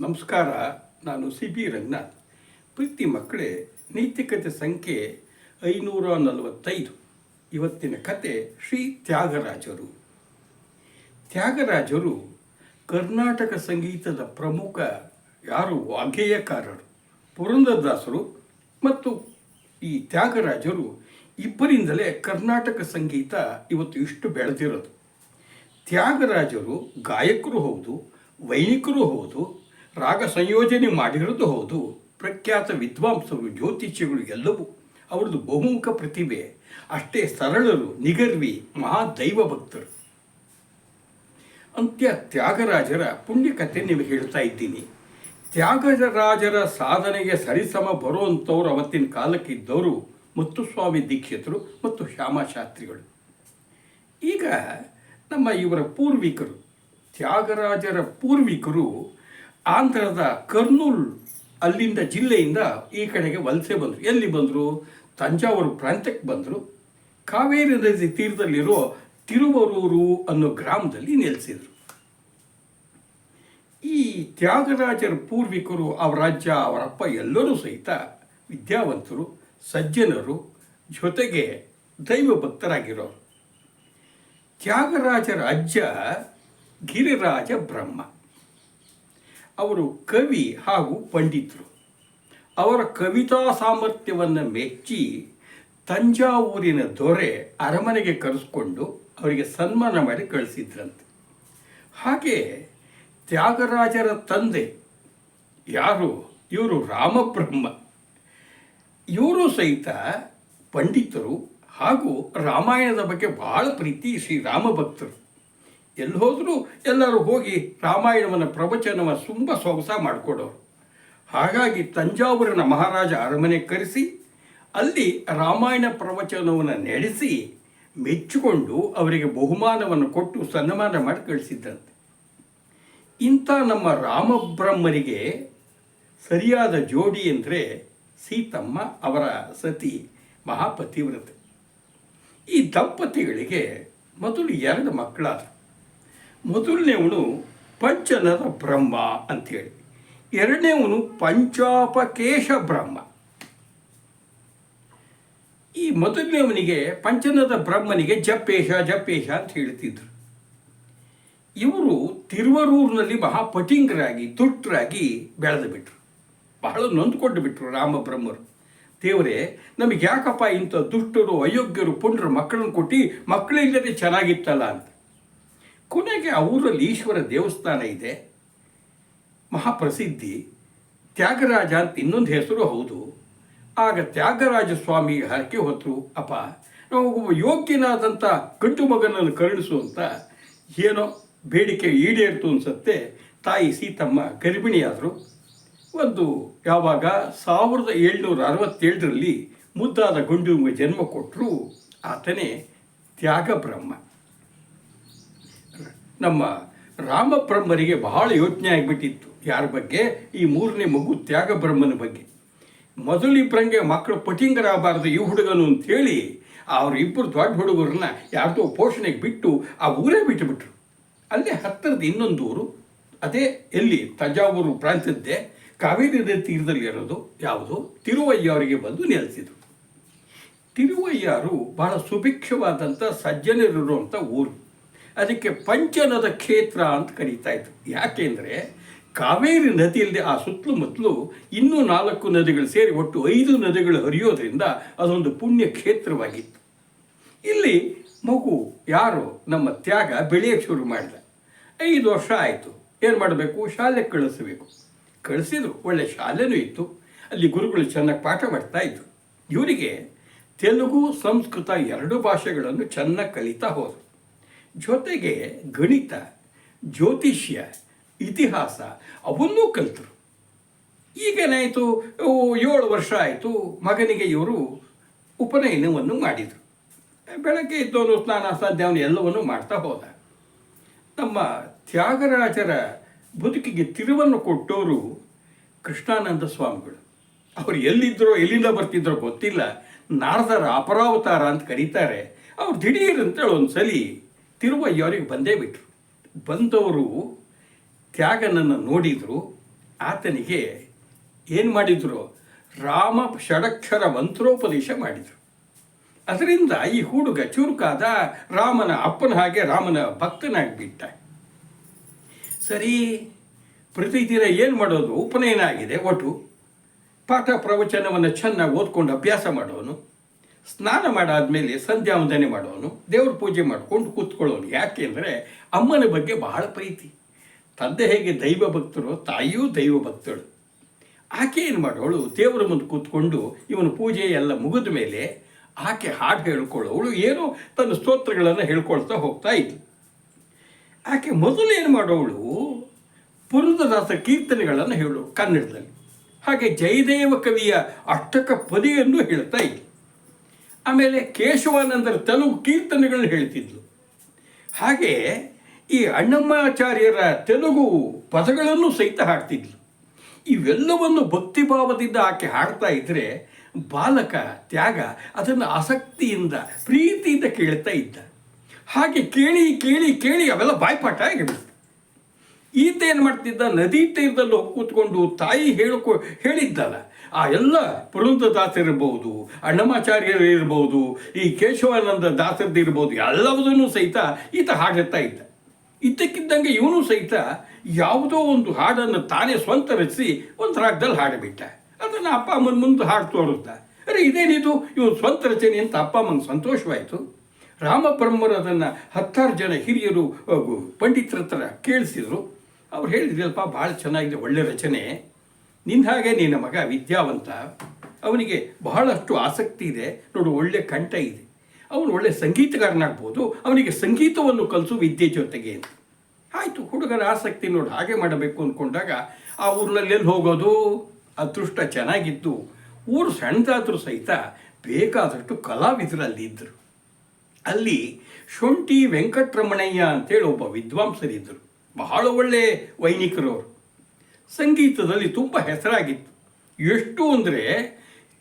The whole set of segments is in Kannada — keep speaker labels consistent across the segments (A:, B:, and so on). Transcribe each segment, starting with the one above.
A: ನಮಸ್ಕಾರ. ನಾನು CB ರಂಗನಾಥ್. ಪ್ರೀತಿ ಮಕ್ಕಳೇ, ನೈತಿಕತೆ ಸಂಖ್ಯೆ 545. ಇವತ್ತಿನ ಕತೆ ಶ್ರೀ ತ್ಯಾಗರಾಜರು. ತ್ಯಾಗರಾಜರು ಕರ್ನಾಟಕ ಸಂಗೀತದ ಪ್ರಮುಖ ವಾಗ್ಗೇಯಕಾರರು. ಪುರಂದರದಾಸರು ಮತ್ತು ಈ ತ್ಯಾಗರಾಜರು ಇಬ್ಬರಿಂದಲೇ ಕರ್ನಾಟಕ ಸಂಗೀತ ಇವತ್ತು ಇಷ್ಟು ಬೆಳೆದಿರೋದು. ತ್ಯಾಗರಾಜರು ಗಾಯಕರು ಹೌದು, ವೈಣಿಕರು ಹೌದು, ರಾಗ ಸಂಯೋಜನೆ ಮಾಡಿರೋದು ಹೌದು, ಪ್ರಖ್ಯಾತ ವಿದ್ವಾಂಸರು, ಜ್ಯೋತಿಷ್ಯಗಳು ಎಲ್ಲವೂ. ಅವ್ರದ್ದು ಬಹುಮುಖ ಪ್ರತಿಭೆ. ಅಷ್ಟೇ ಸರಳರು, ನಿಗರ್ವಿ, ಮಹಾದೈವ ಭಕ್ತರು. ಅಂತ್ಯ ತ್ಯಾಗರಾಜರ ಪುಣ್ಯಕಥೆ ನಿಮಗೆ ಹೇಳ್ತಾ ಇದ್ದೀನಿ. ತ್ಯಾಗರಾಜರ ಸಾಧನೆಗೆ ಸರಿಸಮ ಬರುವಂಥವ್ರು ಅವತ್ತಿನ ಕಾಲಕ್ಕಿದ್ದವರು ಮುತ್ತುಸ್ವಾಮಿ ದೀಕ್ಷಿತರು ಮತ್ತು ಶ್ಯಾಮಶಾಸ್ತ್ರಿಗಳು. ಈಗ ಇವರ ಪೂರ್ವಿಕರು, ತ್ಯಾಗರಾಜರ ಪೂರ್ವಿಕರು ಆಂಧ್ರದ ಕರ್ನೂಲ್ ಅಲ್ಲಿಂದ ಜಿಲ್ಲೆಯಿಂದ ಈ ಕಡೆಗೆ ವಲಸೆ ಬಂದರು. ಎಲ್ಲಿ ಬಂದರು? ತಂಜಾವೂರು ಪ್ರಾಂತ್ಯಕ್ಕೆ ಬಂದರು. ಕಾವೇರಿ ನದಿ ತೀರದಲ್ಲಿರೋ ತಿರುವರೂರು ಅನ್ನೋ ಗ್ರಾಮದಲ್ಲಿ ನೆಲೆಸಿದರು. ಈ ತ್ಯಾಗರಾಜರ ಪೂರ್ವಿಕರು, ಅವರ ಅಜ್ಜ, ಅವರಪ್ಪ ಎಲ್ಲರೂ ಸಹಿತ ವಿದ್ಯಾವಂತರು, ಸಜ್ಜನರು, ಜೊತೆಗೆ ದೈವ ಭಕ್ತರಾಗಿರೋರು. ತ್ಯಾಗರಾಜರ ಅಜ್ಜ ಗಿರಿರಾಜ ಬ್ರಹ್ಮ. ಅವರು ಕವಿ ಹಾಗೂ ಪಂಡಿತರು. ಅವರ ಕವಿತಾ ಸಾಮರ್ಥ್ಯವನ್ನು ಮೆಚ್ಚಿ ತಂಜಾವೂರಿನ ದೊರೆ ಅರಮನೆಗೆ ಕರೆಸ್ಕೊಂಡು ಅವರಿಗೆ ಸನ್ಮಾನ ಮಾಡಿ ಕಳಿಸಿದ್ರಂತೆ. ಹಾಗೆ ತ್ಯಾಗರಾಜರ ತಂದೆ ಇವರು ರಾಮಬ್ರಹ್ಮ. ಇವರು ಸಹಿತ ಪಂಡಿತರು ಹಾಗೂ ರಾಮಾಯಣದ ಬಗ್ಗೆ ಬಹಳ ಪ್ರೀತಿ, ಶ್ರೀರಾಮ ಭಕ್ತರು. ಎಲ್ಲಿ ಹೋದರೂ ಎಲ್ಲರೂ ಹೋಗಿ ರಾಮಾಯಣವನ್ನು ಪ್ರವಚನವನ್ನು ತುಂಬ ಸೊಗಸ ಮಾಡಿಕೊಡೋರು. ಹಾಗಾಗಿ ತಂಜಾವೂರಿನ ಮಹಾರಾಜ ಅರಮನೆ ಕರೆಸಿ ಅಲ್ಲಿ ರಾಮಾಯಣ ಪ್ರವಚನವನ್ನು ನಡೆಸಿ ಮೆಚ್ಚಿಕೊಂಡು ಅವರಿಗೆ ಬಹುಮಾನವನ್ನು ಕೊಟ್ಟು ಸನ್ಮಾನ ಮಾಡಿ ಕಳಿಸಿದ್ದಂತೆ. ಇಂಥ ನಮ್ಮ ರಾಮಬ್ರಹ್ಮರಿಗೆ ಸರಿಯಾದ ಜೋಡಿ ಅಂದರೆ ಸೀತಮ್ಮ, ಅವರ ಸತಿ ಮಹಾಪತಿವ್ರತೆ. ಈ ದಂಪತಿಗಳಿಗೆ ಮೊದಲು 2 ಮಕ್ಕಳಾದರು. ಮೊದಲನೇವನು ಪಂಚನದ ಬ್ರಹ್ಮ ಅಂಥೇಳಿ, ಎರಡನೇವನು ಪಂಚಾಪಕೇಶ ಬ್ರಹ್ಮ. ಈ ಮೊದಲನೇವನಿಗೆ, ಪಂಚನದ ಬ್ರಹ್ಮನಿಗೆ ಜಪ್ಪೇಶ ಅಂತ ಹೇಳ್ತಿದ್ರು. ಇವರು ತಿರುವರೂರಿನಲ್ಲಿ ಮಹಾಪಟಿಂಗರಾಗಿ, ದುಷ್ಟರಾಗಿ ಬೆಳೆದು ಬಿಟ್ರು. ಬಹಳ ನೊಂದ್ಕೊಂಡು ಬಿಟ್ರು ರಾಮಬ್ರಹ್ಮರು. ದೇವರೇ, ನಮಗೆ ಯಾಕಪ್ಪ ಇಂಥ ದುಷ್ಟರು, ಅಯೋಗ್ಯರು, ಪುಂಡ್ರು ಮಕ್ಕಳನ್ನು ಕೊಟ್ಟು, ಮಕ್ಕಳಿಲ್ಲದೆ ಚೆನ್ನಾಗಿತ್ತಲ್ಲ ಅಂತ. ಕೊನೆಗೆ ಊರಲ್ಲಿ ಈಶ್ವರ ದೇವಸ್ಥಾನ ಇದೆ, ಮಹಾಪ್ರಸಿದ್ಧಿ. ತ್ಯಾಗರಾಜ ಅಂತ ಇನ್ನೊಂದು ಹೆಸರು ಹೌದು. ಆಗ ತ್ಯಾಗರಾಜ ಸ್ವಾಮಿ ಹರಕೆ ಹೊತ್ತರು, ಅಪ್ಪ ನಾವು ಯೋಗ್ಯನಾದಂಥ ಗಂಡು ಮಗನನ್ನು ಕರುಣಿಸು ಅಂತ. ಏನೋ ಬೇಡಿಕೆ ಈಡೇರ್ತು ಅನ್ಸತ್ತೆ. ತಾಯಿ ಸೀತಮ್ಮ ಗರ್ಭಿಣಿಯಾದರು. ಯಾವಾಗ 1767ರಲ್ಲಿ ಮುದ್ದಾದ ಗಂಡು ಜನ್ಮ ಕೊಟ್ಟರು. ಆತನೇ ತ್ಯಾಗಬ್ರಹ್ಮ. ನಮ್ಮ ರಾಮಬ್ರಹ್ಮರಿಗೆ ಬಹಳ ಯೋಚನೆ ಆಗಿಬಿಟ್ಟಿತ್ತು. ಯಾರ ಬಗ್ಗೆ? ಈ 3ನೇ ಮಗು ತ್ಯಾಗಬ್ರಹ್ಮನ ಬಗ್ಗೆ. ಮೊದಲಿಬ್ಬರಂಗೆ ಮಕ್ಕಳು ಪಟಿಂಗರಾಗಬಾರ್ದು ಈ ಹುಡುಗನು ಅಂಥೇಳಿ ಅವರಿಬ್ಬರು ದೊಡ್ಡ ಹುಡುಗರನ್ನ ಯಾರ್ದೋ ಪೋಷಣೆಗೆ ಬಿಟ್ಟು ಆ ಊರೇ ಬಿಟ್ಟುಬಿಟ್ರು. ಅಲ್ಲೇ ಹತ್ತಿರದ ಇನ್ನೊಂದು ಊರು, ಅದೇ ಎಲ್ಲಿ ತಂಜಾವೂರು ಪ್ರಾಂತ್ಯದ್ದೇ, ಕಾವೇರಿ ನದಿ ತೀರದಲ್ಲಿ ಇರೋದು ಯಾವುದು, ತಿರುವಯ್ಯವರಿಗೆ ಬಂದು ನೆಲೆಸಿದರು. ತಿರುವಯ್ಯರು ಬಹಳ ಸುಭಿಕ್ಷವಾದಂಥ ಸಜ್ಜನರಿರುವಂಥ ಊರು. ಅದಕ್ಕೆ ಪಂಚನದ ಕ್ಷೇತ್ರ ಅಂತ ಕರೀತಾ ಇದ್ರು. ಯಾಕೆಂದರೆ ಕಾವೇರಿ ನದಿಯಲ್ಲಿ ಆ ಸುತ್ತಲೂ ಇನ್ನೂ 4 ನದಿಗಳು ಸೇರಿ ಒಟ್ಟು 5 ನದಿಗಳು ಹರಿಯೋದ್ರಿಂದ ಅದೊಂದು ಪುಣ್ಯ ಕ್ಷೇತ್ರವಾಗಿತ್ತು. ಇಲ್ಲಿ ಮಗು ನಮ್ಮ ತ್ಯಾಗ ಬೆಳೆಯೋಕ್ಕೆ ಶುರು ಮಾಡಿದ. 5 ವರ್ಷ ಆಯಿತು. ಏನು ಮಾಡಬೇಕು? ಶಾಲೆಗೆ ಕಳಿಸಿದ್ರು. ಒಳ್ಳೆ ಶಾಲೆನೂ ಇತ್ತು. ಅಲ್ಲಿ ಗುರುಗಳು ಚೆನ್ನಾಗಿ ಪಾಠ ಮಾಡ್ತಾ ಇದ್ರು. ಇವರಿಗೆ ತೆಲುಗು, ಸಂಸ್ಕೃತ 2 ಭಾಷೆಗಳನ್ನು ಚೆನ್ನಾಗಿ ಕಲಿತಾ ಹೋದರು. ಜೊತೆಗೆ ಗಣಿತ, ಜ್ಯೋತಿಷ್ಯ, ಇತಿಹಾಸ ಅವನ್ನೂ ಕಲಿತರು. ಈಗೇನಾಯಿತು, 7 ವರ್ಷ ಆಯಿತು. ಮಗನಿಗೆ ಇವರು ಉಪನಯನವನ್ನು ಮಾಡಿದರು. ಬೆಳಗ್ಗೆ ಇದ್ದವನು ಸ್ನಾನ ಸಂಧ್ಯಾವನು ಎಲ್ಲವನ್ನೂ ಮಾಡ್ತಾ ಹೋದ. ನಮ್ಮ ತ್ಯಾಗರಾಜರ ಬದುಕಿಗೆ ತಿರುವನ್ನು ಕೊಟ್ಟವರು ಕೃಷ್ಣಾನಂದ ಸ್ವಾಮಿಗಳು. ಅವರು ಎಲ್ಲಿಂದ ಬರ್ತಿದ್ರೋ ಗೊತ್ತಿಲ್ಲ. ನಾರದರ ಅಪರಾವತಾರ ಅಂತ ಕರೀತಾರೆ. ಅವ್ರು ದಿಢೀರಂತೇಳಿ ಒಂದು ಸಲ ತಿರುವಯ್ಯವರಿಗೆ ಬಂದೇ ಬಿಟ್ರು. ಬಂದವರು ತ್ಯಾಗನನ್ನು ನೋಡಿದರು. ಆತನಿಗೆ ಏನು ಮಾಡಿದರು, ರಾಮ ಷಡಕ್ಷರ ಮಂತ್ರೋಪದೇಶ ಮಾಡಿದರು. ಅದರಿಂದ ಈ ಹುಡುಗ ಚುರುಕಾದ, ರಾಮನ ಅಪ್ಪನ ಹಾಗೆ ರಾಮನ ಭಕ್ತನಾಗಿಬಿಟ್ಟ. ಸರಿ, ಪ್ರತಿದಿನ ಏನು ಮಾಡೋದು, ಉಪನಯನ ಆಗಿದೆ, ಒಟ್ಟು ಪಾಠ ಪ್ರವಚನವನ್ನು ಚೆನ್ನಾಗಿ ಓದ್ಕೊಂಡು ಅಭ್ಯಾಸ ಮಾಡೋನು, ಸ್ನಾನ ಮಾಡಾದ್ಮೇಲೆ ಸಂಧ್ಯಾ ವಂದನೆ ಮಾಡೋನು, ದೇವ್ರ ಪೂಜೆ ಮಾಡಿಕೊಂಡು ಕೂತ್ಕೊಳ್ಳೋನು. ಯಾಕೆಂದರೆ ಅಮ್ಮನ ಬಗ್ಗೆ ಬಹಳ ಪ್ರೀತಿ. ತಂದೆ ಹೇಗೆ ದೈವ ಭಕ್ತರು, ತಾಯಿಯೂ ದೈವ ಭಕ್ತಳು. ಆಕೆ ಏನು ಮಾಡೋಳು, ದೇವರ ಮುಂದೆ ಕೂತ್ಕೊಂಡು ಇವನ ಪೂಜೆ ಎಲ್ಲ ಮುಗಿದ ಮೇಲೆ ಆಕೆ ಹಾಡು ಹೇಳ್ಕೊಳ್ಳೋಳು, ಏನೋ ತನ್ನ ಸ್ತೋತ್ರಗಳನ್ನು ಹೇಳ್ಕೊಳ್ತಾ ಹೋಗ್ತಾ ಇದ್ಲು. ಆಕೆ ಮೊದಲು ಏನು ಮಾಡೋಳು, ಪುರಂದರದಾಸ ಕೀರ್ತನೆಗಳನ್ನು ಹೇಳು ಕನ್ನಡದಲ್ಲಿ. ಹಾಗೆ ಜಯದೇವ ಕವಿಯ ಅಷ್ಟಕ ಪದಿಯನ್ನು ಹೇಳ್ತಾ ಇದ್ಲು. ಆಮೇಲೆ ಕೇಶವಾನಂದರ ತೆಲುಗು ಕೀರ್ತನೆಗಳನ್ನು ಹೇಳ್ತಿದ್ಲು. ಹಾಗೆ ಈ ಅಣ್ಣಮ್ಮಾಚಾರ್ಯರ ತೆಲುಗು ಪದಗಳನ್ನು ಸಹಿತ ಹಾಡ್ತಿದ್ಲು. ಇವೆಲ್ಲವನ್ನು ಭಕ್ತಿಭಾವದಿಂದ ಆಕೆ ಹಾಡ್ತಾ ಇದ್ದರೆ ಬಾಲಕ ತ್ಯಾಗ ಅದನ್ನು ಆಸಕ್ತಿಯಿಂದ ಪ್ರೀತಿಯಿಂದ ಕೇಳ್ತಾ ಇದ್ದ. ಹಾಗೆ ಕೇಳಿ ಕೇಳಿ ಕೇಳಿ ಅವೆಲ್ಲ ಬಾಯ್ಪಾಠ ಆಗಿಬಿಡ್ತು. ಈತ ಏನು ಮಾಡ್ತಿದ್ದ, ನದಿ ತೀರದಲ್ಲಿ ಹೋಗಿ ಕೂತ್ಕೊಂಡು ತಾಯಿ ಹೇಳಿದ್ದಲ್ಲ ಆ ಎಲ್ಲ ಪುರಂದರದಾಸರಿರ್ಬೋದು, ಅಣ್ಣಮಾಚಾರ್ಯರು ಇರ್ಬೋದು, ಈ ಕೇಶವಾನಂದ ದಾಸರದಿರ್ಬೋದು, ಎಲ್ಲವುದನ್ನು ಸಹಿತ ಈತ ಹಾಡುತ್ತಾ ಇದ್ದ. ಇದ್ದಕ್ಕಿದ್ದಂಗೆ ಇವನು ಸಹಿತ ಯಾವುದೋ ಒಂದು ಹಾಡನ್ನು ತಾನೇ ಸ್ವಂತ ರಚಿಸಿ ಒಂದು ರಾಗದಲ್ಲಿ ಹಾಡಿಬಿಟ್ಟ. ಅದನ್ನು ಅಪ್ಪ ಅಮ್ಮನ ಮುಂದೆ ಹಾಡು ತೋರುತ್ತಾ, ಅರೆ ಇದೇನಿದು ಇವನು ಸ್ವಂತ ರಚನೆ ಅಂತ ಅಪ್ಪ ಅಮ್ಮನ ಸಂತೋಷವಾಯಿತು. ರಾಮಬ್ರಹ್ಮರು ಅದನ್ನು 10 ಜನ ಹಿರಿಯರು ಪಂಡಿತರ ಹತ್ರ ಕೇಳಿಸಿದ್ರು. ಅವ್ರು ಹೇಳಿದ್ರಲ್ಪ, ಭಾಳ ಚೆನ್ನಾಗಿದೆ, ಒಳ್ಳೆ ರಚನೆ, ನಿನ್ನ ಹಾಗೆ ನಿನ್ನ ಮಗ ವಿದ್ಯಾವಂತ, ಅವನಿಗೆ ಬಹಳಷ್ಟು ಆಸಕ್ತಿ ಇದೆ ನೋಡು, ಒಳ್ಳೆ ಕಂಠ ಇದೆ, ಅವನು ಒಳ್ಳೆ ಸಂಗೀತಗಾರನಾಗ್ಬೋದು, ಅವನಿಗೆ ಸಂಗೀತವನ್ನು ಕಲಿಸು ವಿದ್ಯೆ ಜೊತೆಗೆ ಅಂತ. ಆಯಿತು, ಹುಡುಗನ ಆಸಕ್ತಿ ನೋಡಿ ಹಾಗೆ ಮಾಡಬೇಕು ಅಂದ್ಕೊಂಡಾಗ ಆ ಊರಿನಲ್ಲಿ ಎಲ್ಲಿ ಹೋಗೋದು, ಅದೃಷ್ಟ ಚೆನ್ನಾಗಿತ್ತು, ಊರು ಸಣ್ಣದಾದರೂ ಸಹಿತ ಬೇಕಾದಷ್ಟು ಕಲಾವಿದರಲ್ಲಿ ಇದ್ದರು. ಅಲ್ಲಿ ಶೊಂಠಿ ವೆಂಕಟರಮಣಯ್ಯ ಅಂತೇಳಿ ಒಬ್ಬ ವಿದ್ವಾಂಸರಿದ್ದರು, ಬಹಳ ಒಳ್ಳೆ ವೈಣಿಕರವರು. ಸಂಗೀತದಲ್ಲಿ ತುಂಬ ಹೆಸರಾಗಿತ್ತು. ಎಷ್ಟು ಅಂದರೆ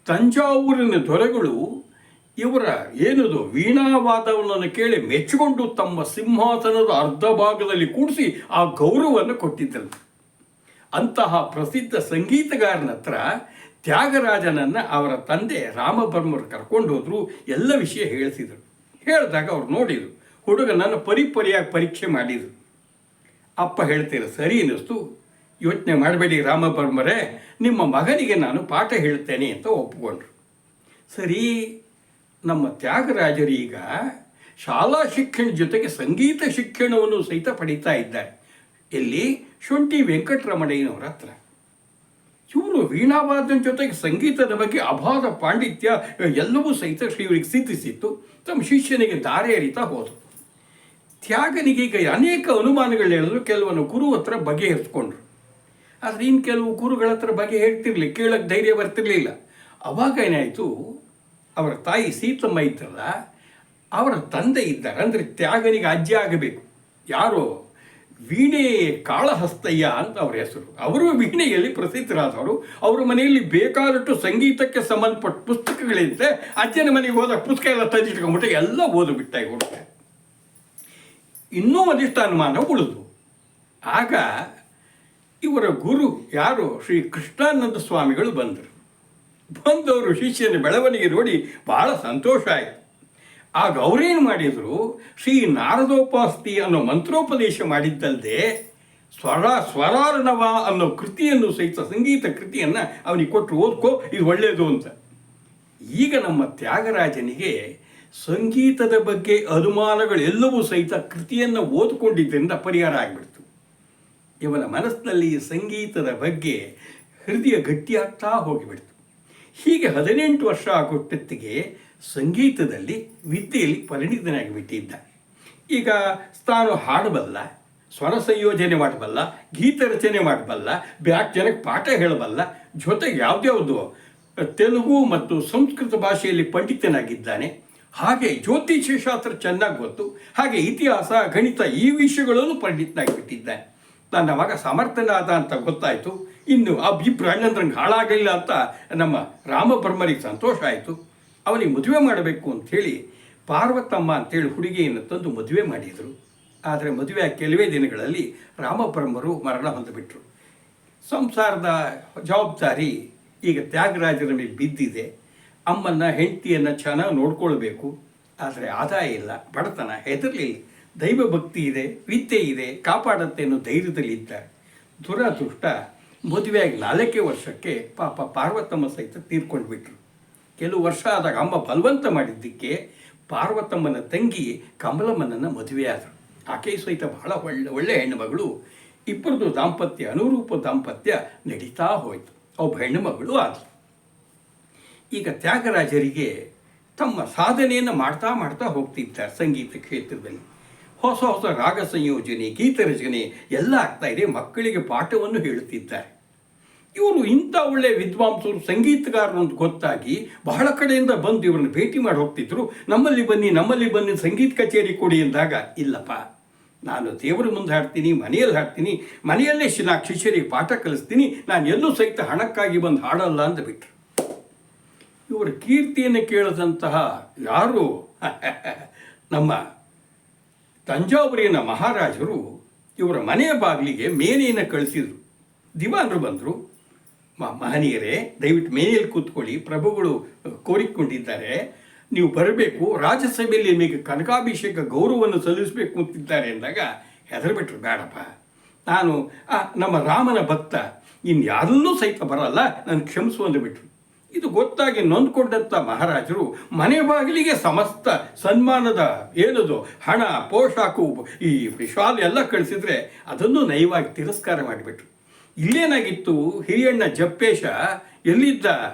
A: ತಂಜಾವೂರಿನ ದೊರೆಗಳು ಇವರ ಏನದು ವೀಣಾವಾದವನ್ನು ಕೇಳಿ ಮೆಚ್ಚಿಕೊಂಡು ತಮ್ಮ ಸಿಂಹಾಸನದ ಅರ್ಧ ಭಾಗದಲ್ಲಿ ಕೂಡಿಸಿ ಆ ಗೌರವವನ್ನು ಕೊಟ್ಟಿದ್ದರು. ಅಂತಹ ಪ್ರಸಿದ್ಧ ಸಂಗೀತಗಾರನ ಹತ್ರ ತ್ಯಾಗರಾಜನನ್ನು ಅವರ ತಂದೆ ರಾಮಬ್ರಹ್ಮರು ಕರ್ಕೊಂಡು ಹೋದರು. ಎಲ್ಲ ವಿಷಯ ಹೇಳಿಸಿದರು. ಹೇಳಿದಾಗ ಅವ್ರು ನೋಡಿದರು, ಹುಡುಗನನ್ನು ಪರಿಪರಿಯಾಗಿ ಪರೀಕ್ಷೆ ಮಾಡಿದರು. ಅಪ್ಪ ಹೇಳ್ತೀರ, ಸರಿ ಅನ್ನಿಸ್ತು, ಯೋಚನೆ ಮಾಡಬೇಡಿ ರಾಮಬ್ರಹ್ಮರೇ, ನಿಮ್ಮ ಮಗನಿಗೆ ನಾನು ಪಾಠ ಹೇಳ್ತೇನೆ ಅಂತ ಒಪ್ಪಿಕೊಂಡ್ರು. ಸರಿ, ನಮ್ಮ ತ್ಯಾಗರಾಜರು ಈಗ ಶಾಲಾ ಶಿಕ್ಷಣ ಜೊತೆಗೆ ಸಂಗೀತ ಶಿಕ್ಷಣವನ್ನು ಸಹಿತ ಪಡೀತಾ ಇದ್ದಾರೆ. ಎಲ್ಲಿ? ಶೊಂಠಿ ವೆಂಕಟರಮಣಯ್ಯನವರ ಹತ್ರ. ಇವರು ವೀಣಾವಾದನ ಜೊತೆಗೆ ಸಂಗೀತದ ಬಗ್ಗೆ ಅಪಾರ ಪಾಂಡಿತ್ಯ ಎಲ್ಲವೂ ಸಹಿತ ಶ್ರೀಯವರಿಗೆ ಸಿದ್ಧಿಸಿತ್ತು. ತಮ್ಮ ಶಿಷ್ಯನಿಗೆ ದಾರಿ ಎರಿತಾ ಹೋದರು. ತ್ಯಾಗನಿಗೆ ಈಗ ಅನೇಕ ಅನುಮಾನಗಳು ಹೇಳಿದ್ರು. ಕೆಲವನ್ನು ಗುರು ಹತ್ರ ಬಗೆಹರಿಸ್ಕೊಂಡ್ರು. ಆದರೆ ಇನ್ನು ಕೆಲವು ಗುರುಗಳ ಹತ್ರ ಬಗೆಹರಿತಿರ್ಲಿಲ್ಲ, ಕೇಳಕ್ಕೆ ಧೈರ್ಯ ಬರ್ತಿರ್ಲಿಲ್ಲ. ಅವಾಗ ಏನಾಯಿತು, ಅವರ ತಾಯಿ ಸೀತಮ್ಮ ಇದ್ದಲ್ಲ, ಅವರ ತಂದೆ ಇದ್ದಾರೆ, ಅಂದರೆ ತ್ಯಾಗನಿಗೆ ಅಜ್ಜಿ ಆಗಬೇಕು, ಯಾರೋ ವೀಣೆ ಕಾಳಹಸ್ತಯ್ಯ ಅಂತ ಅವರ ಹೆಸರು. ಅವರು ವೀಣೆಯಲ್ಲಿ ಪ್ರಸಿದ್ಧರಾದವರು. ಅವರ ಮನೆಯಲ್ಲಿ ಬೇಕಾದಷ್ಟು ಸಂಗೀತಕ್ಕೆ ಸಂಬಂಧಪಟ್ಟ ಪುಸ್ತಕಗಳಿದ್ದರೆ ಅಜ್ಜನ ಮನೆಗೆ ಹೋದಾಗ ಪುಸ್ತಕ ಎಲ್ಲ ತಂದಿಟ್ಕೊಂಡ್ಬಿಟ್ಟು ಎಲ್ಲ ಓದಿಬಿಟ್ಟ ಹುಡುಗ. ಇನ್ನೂ ಒಂದಿಷ್ಟು ಅನುಮಾನ ಉಳಿದು. ಆಗ ಇವರ ಗುರು ಯಾರು, ಶ್ರೀ ಕೃಷ್ಣಾನಂದ ಸ್ವಾಮಿಗಳು ಬಂದರು. ಬಂದವರು ಶಿಷ್ಯನ ಬೆಳವಣಿಗೆ ನೋಡಿ ಬಹಳ ಸಂತೋಷ ಆಯಿತು. ಆಗ ಅವರೇನು ಮಾಡಿದರು, ಶ್ರೀ ನಾರದೋಪಾಸ್ತಿ ಅನ್ನೋ ಮಂತ್ರೋಪದೇಶ ಮಾಡಿದ್ದಲ್ಲದೆ ಸ್ವರಾರ್ಣವ ಅನ್ನೋ ಕೃತಿಯನ್ನು ಸಹಿತ, ಸಂಗೀತ ಕೃತಿಯನ್ನು ಅವನಿಗೆ ಕೊಟ್ಟರು, ಓದ್ಕೋ ಇದು ಒಳ್ಳೆಯದು ಅಂತ. ಈಗ ನಮ್ಮ ತ್ಯಾಗರಾಜನಿಗೆ ಸಂಗೀತದ ಬಗ್ಗೆ ಅನುಮಾನಗಳೆಲ್ಲವೂ ಸಹಿತ ಕೃತಿಯನ್ನು ಓದ್ಕೊಂಡಿದ್ದರಿಂದ ಪರಿಹಾರ ಆಗಿಬಿಡ್ತು. ಇವನ ಮನಸ್ಸಿನಲ್ಲಿ ಸಂಗೀತದ ಬಗ್ಗೆ ಹೃದಯ ಗಟ್ಟಿಯಾಗ್ತಾ ಹೋಗಿಬಿಡ್ತು. ಹೀಗೆ 18 ವರ್ಷ ಆಗುತ್ತಿಗೆ ಸಂಗೀತದಲ್ಲಿ ವಿದ್ಯೆಯಲ್ಲಿ ಪರಿಣಿತನಾಗಿಬಿಟ್ಟಿದ್ದ. ಈಗ ತಾನು ಹಾಡಬಲ್ಲ, ಸ್ವರ ಸಂಯೋಜನೆ ಮಾಡಬಲ್ಲ, ಗೀತ ರಚನೆ ಮಾಡಬಲ್ಲ, 4 ಜನಕ್ಕೆ ಪಾಠ ಹೇಳಬಲ್ಲ, ಜೊತೆಗೆ ಯಾವುದ್ಯಾವುದು ತೆಲುಗು ಮತ್ತು ಸಂಸ್ಕೃತ ಭಾಷೆಯಲ್ಲಿ ಪಂಡಿತನಾಗಿದ್ದಾನೆ. ಹಾಗೆ ಜ್ಯೋತಿಷ್ಯ ಶಾಸ್ತ್ರ ಚೆನ್ನಾಗಿ ಗೊತ್ತು. ಹಾಗೆ ಇತಿಹಾಸ, ಗಣಿತ ಈ ವಿಷಯಗಳಲ್ಲೂ ಪಂಡಿತನಾಗಿಬಿಟ್ಟಿದ್ದಾನೆ. ನನ್ನ ಮಗ ಸಮರ್ಥನಾದ ಅಂತ ಗೊತ್ತಾಯಿತು. ಇನ್ನು ಆ ಇಬ್ಬರು ಅಣ್ಣಂದ್ರಂಗೆ ಹಾಳಾಗಲಿಲ್ಲ ಅಂತ ನಮ್ಮ ರಾಮಬ್ರಹ್ಮರಿಗೆ ಸಂತೋಷ ಆಯಿತು. ಅವನಿಗೆ ಮದುವೆ ಮಾಡಬೇಕು ಅಂಥೇಳಿ ಪಾರ್ವತಮ್ಮ ಅಂತೇಳಿ ಹುಡುಗಿಯನ್ನು ತಂದು ಮದುವೆ ಮಾಡಿದರು. ಆದರೆ ಮದುವೆ ಕೆಲವೇ ದಿನಗಳಲ್ಲಿ ರಾಮಬ್ರಹ್ಮರು ಮರಣ ಹೊಂದಿಬಿಟ್ರು. ಸಂಸಾರದ ಜವಾಬ್ದಾರಿ ಈಗ ತ್ಯಾಗರಾಜರ ಮೇಲೆ ಬಿದ್ದಿದೆ. ಅಮ್ಮನ ಹೆಂಡತಿಯನ್ನು ಚೆನ್ನಾಗಿ ನೋಡ್ಕೊಳ್ಬೇಕು, ಆದರೆ ಆದಾಯ ಇಲ್ಲ, ಬಡತನ, ಹೆದರಲಿಲ್ಲ, ದೈವ ಭಕ್ತಿ ಇದೆ, ವಿದ್ಯೆ ಇದೆ, ಕಾಪಾಡತ್ತೆ ಅನ್ನೋ ಧೈರ್ಯದಲ್ಲಿ ಇದ್ದಾರೆ. ದುರದೃಷ್ಟ ಮದುವೆಯಾಗಿ 4 ವರ್ಷಕ್ಕೆ ಪಾಪ ಪಾರ್ವತಮ್ಮ ಸಹಿತ ತೀರ್ಕೊಂಡು ಬಿಟ್ರು. ಕೆಲವು ವರ್ಷ ಆದಾಗ ಅಮ್ಮ ಬಲವಂತ ಮಾಡಿದ್ದಕ್ಕೆ ಪಾರ್ವತಮ್ಮನ ತಂಗಿ ಕಮಲಮ್ಮನನ್ನು ಮದುವೆಯಾದರು. ಆಕೆ ಸಹಿತ ಬಹಳ ಒಳ್ಳೆ ಹೆಣ್ಣುಮಗಳು. ಇಬ್ಬರದು ದಾಂಪತ್ಯ ಅನುರೂಪ ದಾಂಪತ್ಯ ನಡೀತಾ ಹೋಯಿತು. ಒಬ್ಬ ಹೆಣ್ಣುಮಗಳು ಆದಳು. ಈಗ ತ್ಯಾಗರಾಜರಿಗೆ ತಮ್ಮ ಸಾಧನೆಯನ್ನು ಮಾಡ್ತಾ ಮಾಡ್ತಾ ಹೋಗ್ತಿದ್ದಾರೆ ಸಂಗೀತ ಕ್ಷೇತ್ರದಲ್ಲಿ. ಹೊಸ ಹೊಸ ರಾಗ ಸಂಯೋಜನೆ, ಗೀತ ರಚನೆ ಎಲ್ಲ ಆಗ್ತಾ ಇದೆ. ಮಕ್ಕಳಿಗೆ ಪಾಠವನ್ನು ಹೇಳುತ್ತಿದ್ದಾರೆ. ಇವರು ಇಂಥ ಒಳ್ಳೆಯ ವಿದ್ವಾಂಸರು, ಸಂಗೀತಗಾರರು ಅಂತ ಗೊತ್ತಾಗಿ ಬಹಳ ಕಡೆಯಿಂದ ಬಂದು ಇವರನ್ನು ಭೇಟಿ ಮಾಡಿ ಹೋಗ್ತಿದ್ರು. ನಮ್ಮಲ್ಲಿ ಬನ್ನಿ ಸಂಗೀತ ಕಚೇರಿ ಕೊಡಿ ಎಂದಾಗ, ಇಲ್ಲಪ್ಪ, ನಾನು ದೇವರ ಮುಂದೆ ಹಾಡ್ತೀನಿ, ಮನೆಯಲ್ಲಿ ಹಾಡ್ತೀನಿ, ಮನೆಯಲ್ಲೇ ಶಿಷ್ಯರಿಗೆ ಪಾಠ ಕಲಿಸ್ತೀನಿ, ನಾನು ಎಲ್ಲೂ ಸಹಿತ ಹಣಕ್ಕಾಗಿ ಬಂದು ಹಾಡಲ್ಲ ಅಂತ ಬಿಟ್ಟರು. ಇವರ ಕೀರ್ತಿಯನ್ನು ಕೇಳಿದಂತಹ ಯಾರು ನಮ್ಮ ತಂಜಾವೂರಿನ ಮಹಾರಾಜರು ಇವರ ಮನೆಯ ಬಾಗಿಲಿಗೆ ಮೇನೆಯನ್ನು ಕಳಿಸಿದರು. ದಿವಾನರು ಬಂದರು. ಮಹನೀಯರೇ, ದಯವಿಟ್ಟು ಮೇನೆಯಲ್ಲಿ ಕೂತ್ಕೊಳ್ಳಿ, ಪ್ರಭುಗಳು ಕೋರಿಕೊಂಡಿದ್ದಾರೆ, ನೀವು ಬರಬೇಕು, ರಾಜ್ಯಸಭೆಯಲ್ಲಿ ನಿಮಗೆ ಕನಕಾಭಿಷೇಕ ಗೌರವವನ್ನು ಸಲ್ಲಿಸಬೇಕು ಅಂತಿದ್ದಾರೆ ಎಂದಾಗ ಹೆದರ್ಬಿಟ್ರು. ಬೇಡಪ್ಪ, ನಾನು ನಮ್ಮ ರಾಮನ ಭಕ್ತ, ಇನ್ಯಾರನ್ನೂ ಸಹಿತ ಬರಲ್ಲ, ನಾನು ಕ್ಷಮಿಸು ಅಂದುಬಿಟ್ರು. ಇದು ಗೊತ್ತಾಗಿ ನೊಂದ್ಕೊಂಡಂಥ ಮಹಾರಾಜರು ಮನೆ ಬಾಗಿಲಿಗೆ ಸಮಸ್ತ ಸನ್ಮಾನದ ಏನದು ಹಣ, ಪೋಷಾಕು, ಈ ಶಾಲೆ ಎಲ್ಲ ಕಳಿಸಿದ್ರೆ ಅದನ್ನು ನಯವಾಗಿ ತಿರಸ್ಕಾರ ಮಾಡಿಬಿಟ್ರು. ಇಲ್ಲೇನಾಗಿತ್ತು, ಹಿರಿಯಣ್ಣ ಜಪ್ಪೇಶ ಎಲ್ಲಿದ್ದ,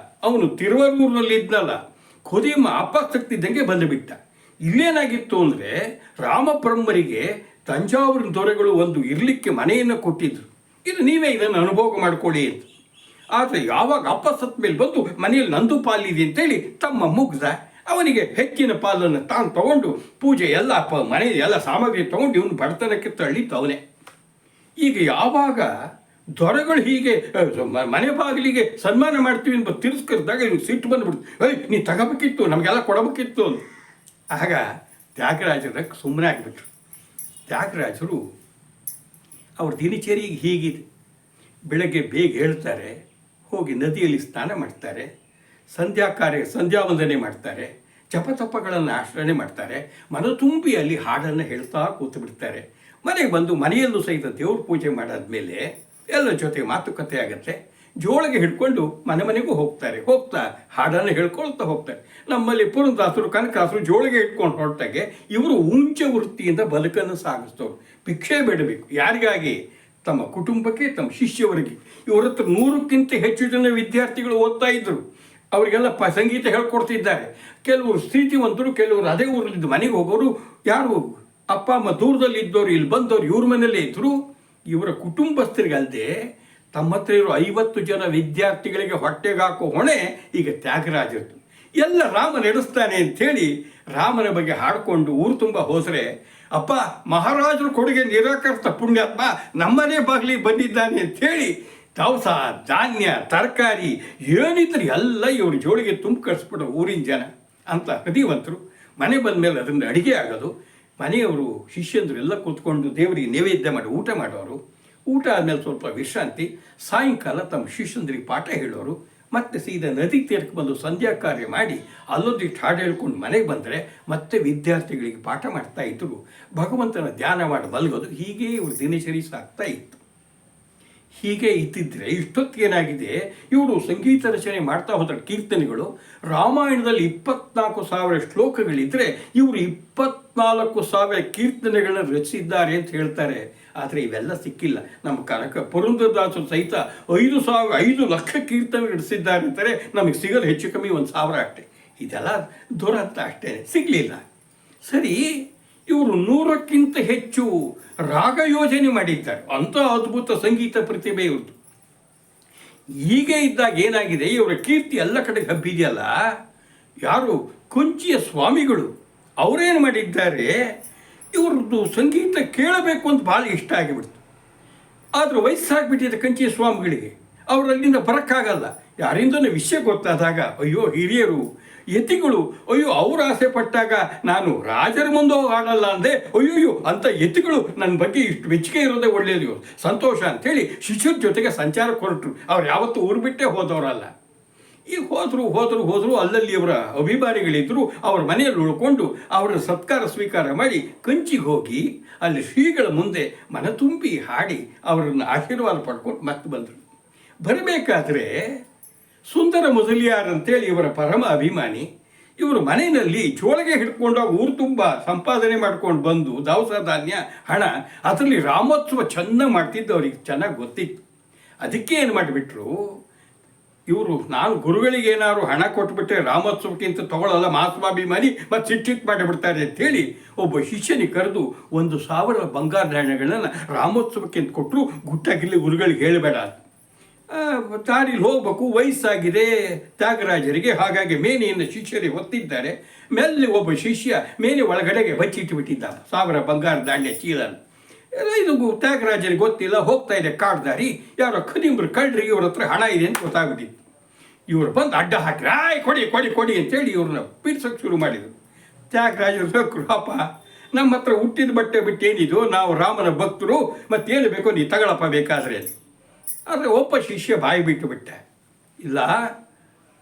A: ಅವನು ತಿರುವರೂರಿನಲ್ಲಿದ್ದಲ್ಲ, ಖುದೀಮ ಅಪಸಕ್ತಿದ್ದಂಗೆ ಬಂದುಬಿಟ್ಟ. ಇಲ್ಲೇನಾಗಿತ್ತು ಅಂದರೆ ರಾಮಬ್ರಹ್ಮರಿಗೆ ತಂಜಾವೂರಿನ ದೊರೆಗಳು ಒಂದು ಇರಲಿಕ್ಕೆ ಮನೆಯನ್ನು ಕೊಟ್ಟಿದ್ರು. ಇದು ನೀವೇ ಇದನ್ನು ಅನುಭೋಗ ಮಾಡಿಕೊಳ್ಳಿ ಅಂತ. ಆದರೆ ಯಾವಾಗ ಅಪ್ಪ ಸತ್ತ ಮೇಲೆ ಬಂದು ಮನೆಯಲ್ಲಿ ನಂದು ಪಾಲಿದೆ ಅಂತೇಳಿ ತಮ್ಮ ಮುಗ್ದ, ಅವನಿಗೆ ಹೆಚ್ಚಿನ ಪಾಲನ್ನು ತಾನು ತಗೊಂಡು ಪೂಜೆ ಎಲ್ಲ ಮನೆ ಎಲ್ಲ ಸಾಮಗ್ರಿ ತಗೊಂಡು ಇವನು ಬಡತನಕ್ಕೆ ತಳ್ಳಿತ್ತವನೇ. ಈಗ ಯಾವಾಗ ದೊರೆಗಳು ಹೀಗೆ ಮನೆ ಬಾಗಿಲಿಗೆ ಸನ್ಮಾನ ಮಾಡ್ತೀವಿ ಅಂತ ತಿರಸ್ಕರಿಸಿದಾಗ ಇವ್ನು ಸಿಟ್ಟು ಬಂದುಬಿಡ್ತು. ನೀನು ತಗೋಬೇಕಿತ್ತು, ನಮಗೆಲ್ಲ ಕೊಡಬೇಕಿತ್ತು ಅಂತ. ಆಗ ತ್ಯಾಗರಾಜರ ಸುಮ್ಮನೆ ಆಗಿಬಿಟ್ರು. ತ್ಯಾಗರಾಜರು ಅವ್ರ ದಿನಚರಿಗೆ ಹೀಗಿದೆ. ಬೆಳಗ್ಗೆ ಬೇಗ ಹೇಳ್ತಾರೆ, ಹೋಗಿ ನದಿಯಲ್ಲಿ ಸ್ನಾನ ಮಾಡ್ತಾರೆ, ಸಂಧ್ಯಾ ವಂದನೆ ಮಾಡ್ತಾರೆ, ಜಪತಪಗಳನ್ನು ಆಚರಣೆ ಮಾಡ್ತಾರೆ, ಮನ ತುಂಬಿ ಅಲ್ಲಿ ಹಾಡನ್ನು ಹೇಳ್ತಾ ಕೂತು ಬಿಡ್ತಾರೆ. ಮನೆಗೆ ಬಂದು ಮನೆಯಲ್ಲೂ ಸಹಿತ ದೇವ್ರ ಪೂಜೆ ಮಾಡಾದ್ಮೇಲೆ ಎಲ್ಲ ಜೊತೆ ಮಾತುಕತೆ ಆಗುತ್ತೆ. ಜೋಳಿಗೆ ಹಿಡ್ಕೊಂಡು ಮನೆಗೂ ಹೋಗ್ತಾ ಹಾಡನ್ನು ಹೇಳ್ಕೊಳ್ತಾ ಹೋಗ್ತಾರೆ. ನಮ್ಮಲ್ಲಿ ಪುರಂದಾಸರು, ಕನಕಾಸರು ಜೋಳಿಗೆ ಹಿಡ್ಕೊಂಡು ಹೊರಟಾಗೆ ಇವರು ಉಂಚ ವೃತ್ತಿಯಿಂದ ಬದುಕನ್ನು ಸಾಗಿಸ್ತವ್ರು. ಭಿಕ್ಷೆ ಬೇಡಬೇಕು. ಯಾರಿಗಾಗಿ? ತಮ್ಮ ಕುಟುಂಬಕ್ಕೆ, ತಮ್ಮ ಶಿಷ್ಯವರಿಗೆ. ಇವರ ಹತ್ರ 100ಕ್ಕಿಂತ ಹೆಚ್ಚು ಜನ ವಿದ್ಯಾರ್ಥಿಗಳು ಓದ್ತಾ ಇದ್ದರು. ಅವರಿಗೆಲ್ಲ ಸಂಗೀತ ಹೇಳ್ಕೊಡ್ತಿದ್ದಾರೆ. ಕೆಲವರು ಸ್ಥಿತಿವಂತರು, ಕೆಲವರು ಅದೇ ಊರಲ್ಲಿದ್ದು ಮನೆಗೆ ಹೋಗೋರು, ಯಾರು ಅಪ್ಪ ಅಮ್ಮ ದೂರದಲ್ಲಿ ಇದ್ದವರು ಇಲ್ಲಿ ಬಂದವರು ಇವ್ರ ಮನೆಯಲ್ಲೇ ಇದ್ದರು. ಇವರ ಕುಟುಂಬಸ್ಥರಿಗಲ್ಲದೆ ತಮ್ಮ ಹತ್ರ ಇರೋ 50 ಜನ ವಿದ್ಯಾರ್ಥಿಗಳಿಗೆ ಹೊಟ್ಟೆಗೆ ಹಾಕೋ ಹೊಣೆ ಈಗ ತ್ಯಾಗರಾಜರದು. ಎಲ್ಲ ರಾಮ ನಡೆಸ್ತಾನೆ ಅಂಥೇಳಿ ರಾಮನ ಬಗ್ಗೆ ಹಾಡಿಕೊಂಡು ಊರು ತುಂಬ ಹೋದರೆ, ಅಪ್ಪ ಮಹಾರಾಜರು ಕೊಡುಗೆ ನಿರಾಕರಿಸಿದ ಪುಣ್ಯಾತ್ಮ ನಮ್ಮನೆ ಬಾಗಿಲಿಗೆ ಬಂದಿದ್ದಾನೆ ಅಂಥೇಳಿ ದವಸ, ಧಾನ್ಯ, ತರಕಾರಿ ಏನಿದ್ರು ಎಲ್ಲ ಇವ್ರ ಜೋಳಿಗೆ ತುಂಬ ಕಳಿಸ್ಬಿಡೋ ಊರಿನ ಜನ ಅಂತ ಹೃದಯವಂತರು. ಮನೆ ಬಂದ ಮೇಲೆ ಅದನ್ನು ಅಡುಗೆ ಆಗೋದು, ಮನೆಯವರು ಶಿಷ್ಯಂದರು ಎಲ್ಲ ಕೂತ್ಕೊಂಡು ದೇವರಿಗೆ ನೈವೇದ್ಯ ಮಾಡಿ ಊಟ ಮಾಡೋರು. ಊಟ ಆದಮೇಲೆ ಸ್ವಲ್ಪ ವಿಶ್ರಾಂತಿ, ಸಾಯಂಕಾಲ ತಮ್ಮ ಶಿಷ್ಯಂದ್ರಿಗೆ ಪಾಠ ಹೇಳೋರು. ಮತ್ತೆ ಸೀದಾ ನದಿ ತೀರಕ್ಕೆ ಬಂದು ಸಂಧ್ಯಾ ಕಾರ್ಯ ಮಾಡಿ ಅಲ್ಲೊಂದಿಟ್ಟು ಹಾಡು ಹೇಳ್ಕೊಂಡು ಮನೆಗೆ ಬಂದರೆ ಮತ್ತೆ ವಿದ್ಯಾರ್ಥಿಗಳಿಗೆ ಪಾಠ ಮಾಡ್ತಾ ಇದ್ರು. ಭಗವಂತನ ಧ್ಯಾನ ಮಾಡಿ ಮಲಗೋದು. ಹೀಗೆ ಇವ್ರ ದಿನಚರಿ ಸಾಗ್ತಾ ಇತ್ತು. ಹೀಗೆ ಇದ್ದಿದ್ರೆ ಇಷ್ಟೊತ್ತಿಗೇನಾಗಿದೆ, ಇವರು ಸಂಗೀತ ರಚನೆ ಮಾಡ್ತಾ ಹೋದ ಕೀರ್ತನೆಗಳು ರಾಮಾಯಣದಲ್ಲಿ 24,000 ಶ್ಲೋಕಗಳಿದ್ದರೆ ಇವರು 24,000 ಕೀರ್ತನೆಗಳನ್ನ ರಚಿಸಿದ್ದಾರೆ ಅಂತ ಹೇಳ್ತಾರೆ. ಆದರೆ ಇವೆಲ್ಲ ಸಿಕ್ಕಿಲ್ಲ. ನಮ್ಮ ಪುರಂದರದಾಸರು ಸಹಿತ 5 ಲಕ್ಷ ಕೀರ್ತನೆ ನಡೆಸಿದ್ದಾರೆ ಅಂತಾರೆ. ನಮಗೆ ಸಿಗೋದು ಹೆಚ್ಚು ಕಮ್ಮಿ 1,000 ಅಷ್ಟೇ. ಇದೆಲ್ಲ ದುರಂತ ಅಷ್ಟೇ, ಸಿಗಲಿಲ್ಲ. ಸರಿ, ಇವರು 100ಕ್ಕಿಂತ ಹೆಚ್ಚು ರಾಗ ಯೋಜನೆ ಮಾಡಿದ್ದಾರೆ. ಅಂಥ ಅದ್ಭುತ ಸಂಗೀತ ಪ್ರತಿಭೆ ಇವ್ರದ್ದು. ಹೀಗೆ ಇದ್ದಾಗ ಏನಾಗಿದೆ, ಇವರ ಕೀರ್ತಿ ಎಲ್ಲ ಕಡೆಗೆ ಹಬ್ಬಿದೆಯಲ್ಲ. ಯಾರು ಕೊಂಚಿಯ ಸ್ವಾಮಿಗಳು ಅವರೇನು ಮಾಡಿದ್ದಾರೆ, ಇವ್ರದ್ದು ಸಂಗೀತ ಕೇಳಬೇಕು ಅಂತ ಭಾಳ ಇಷ್ಟ ಆಗಿಬಿಡ್ತು. ಆದರೆ ವಯಸ್ಸಾಗ್ಬಿಟ್ಟಿದೆ ಕಂಚಿಯ ಸ್ವಾಮಿಗಳಿಗೆ, ಅವರು ಅಲ್ಲಿಂದ ಬರೋಕ್ಕಾಗಲ್ಲ. ಯಾರಿಂದನೂ ವಿಷಯ ಗೊತ್ತಾದಾಗ ಅಯ್ಯೋ ಹಿರಿಯರು ಯತಿಗಳು ಅಯ್ಯೋ ಅವ್ರು ಆಸೆ ಪಟ್ಟಾಗ ನಾನು ರಾಜರ ಮುಂದೆ ಆಡಲ್ಲ ಅಂದೆ, ಅಯ್ಯೋಯ್ಯೋ ಅಂತ ಯತಿಗಳು ನನ್ನ ಬಗ್ಗೆ ಇಷ್ಟು ಮೆಚ್ಚುಗೆ ಇರೋದೇ ಒಳ್ಳೆಯದು, ಸಂತೋಷ ಅಂಥೇಳಿ ಶಿಷ್ಯರ ಜೊತೆಗೆ ಸಂಚಾರಕ್ಕೆ ಹೊರಟರು. ಅವ್ರು ಯಾವತ್ತೂ ಊರು ಬಿಟ್ಟೇ ಹೋದವರಲ್ಲ. ಈಗ ಹೋದರು ಅಲ್ಲಲ್ಲಿ ಅವರ ಅಭಿಮಾನಿಗಳಿದ್ದರು. ಅವ್ರ ಮನೆಯಲ್ಲಿ ಉಳ್ಕೊಂಡು ಅವರ ಸತ್ಕಾರ ಸ್ವೀಕಾರ ಮಾಡಿ ಕಂಚಿಗೆ ಹೋಗಿ ಅಲ್ಲಿ ಶ್ರೀಗಳ ಮುಂದೆ ಮನತುಂಬಿ ಹಾಡಿ ಅವರನ್ನು ಆಶೀರ್ವಾದ ಪಡ್ಕೊಂಡು ಮತ್ತೆ ಬಂದರು. ಬರಬೇಕಾದ್ರೆ ಸುಂದರ ಮೊದಲಿಯಾರ್ ಅಂತೇಳಿ ಇವರ ಪರಮ ಅಭಿಮಾನಿ, ಇವರು ಮನೆಯಲ್ಲಿ ಜೋಳಿಗೆ ಹಿಡ್ಕೊಂಡಾಗ ಊರು ತುಂಬ ಸಂಪಾದನೆ ಮಾಡ್ಕೊಂಡು ಬಂದು ದವಸ ಧಾನ್ಯ ಹಣ ಅದರಲ್ಲಿ ರಾಮೋತ್ಸವ ಚೆನ್ನಾಗಿ ಮಾಡ್ತಿದ್ದು ಅವ್ರಿಗೆ ಚೆನ್ನಾಗಿ ಗೊತ್ತಿತ್ತು. ಅದಕ್ಕೆ ಏನು ಮಾಡಿಬಿಟ್ರು ಇವರು, ನಾನು ಗುರುಗಳಿಗೆ ಏನಾದ್ರು ಹಣ ಕೊಟ್ಬಿಟ್ರೆ ರಾಮೋತ್ಸವಕ್ಕಿಂತ ತಗೊಳ್ಳಲ್ಲ, ಮಾಸ್ವಾಭಿಮಾನಿ ಮತ್ತು ಸಿಟ್ಟಿಟ್ಟು ಮಾಡಿಬಿಡ್ತಾರೆ ಅಂಥೇಳಿ ಒಬ್ಬ ಶಿಷ್ಯನಿಗೆ ಕರೆದು 1,000 ಬಂಗಾರ ನಾಣ್ಯಗಳನ್ನು ರಾಮೋತ್ಸವಕ್ಕಿಂತ ಕೊಟ್ಟರು. ಗುಟ್ಟಾಗಿಲ್ಲಿ ಗುರುಗಳಿಗೆ ಹೇಳಬೇಡ, ದಾರಿಲಿ ಹೋಗ್ಬೇಕು, ವಯಸ್ಸಾಗಿದೆ ತ್ಯಾಗರಾಜರಿಗೆ, ಹಾಗಾಗಿ ಮೇನೆಯನ್ನು ಶಿಷ್ಯರಿಗೆ ಹೊತ್ತಿದ್ದಾರೆ. ಮೇಲೆ ಒಬ್ಬ ಶಿಷ್ಯ ಮೇನೆ ಒಳಗಡೆಗೆ ಬಚ್ಚಿಟ್ಟುಬಿಟ್ಟಿದ್ದ 1,000 ಬಂಗಾರ ನಾಣ್ಯ ಚೀಲನ. ಇದು ತ್ಯಾಗರಾಜರಿಗೆ ಗೊತ್ತಿಲ್ಲ, ಹೋಗ್ತಾ ಇದೆ ಕಾಡ್ದಾರಿ, ಯಾರೋ ಖದೀಮ್ರು ಕಳ್ಳರಿಗೆ ಇವ್ರ ಹತ್ರ ಹಣ ಇದೆ ಅಂತ ಗೊತ್ತಾಗ್ಬಿಟ್ಟಿತ್ತು. ಇವರು ಬಂದು ಅಡ್ಡ ಹಾಕಿ ಆಯ್ ಕೊಡಿ ಕೊಡಿ ಕೊಡಿ ಅಂತೇಳಿ ಇವ್ರನ್ನ ಪೀಡ್ಸೋಕ್ಕೆ ಶುರು ಮಾಡಿದರು. ತ್ಯಾಗರಾಜರು ಬೇಕರು, ಅಪ್ಪ ನಮ್ಮ ಹತ್ರ ಹುಟ್ಟಿದ ಬಟ್ಟೆ ಬಿಟ್ಟೇನಿದು, ನಾವು ರಾಮನ ಭಕ್ತರು, ಮತ್ತೇನು ಬೇಕೋ ನೀ ತಗೊಳಪ್ಪ ಬೇಕಾದರೆ. ಆದರೆ ಒಬ್ಬ ಶಿಷ್ಯ ಬಾಯಿ ಬಿಟ್ಟು ಬಿಟ್ಟ, ಇಲ್ಲ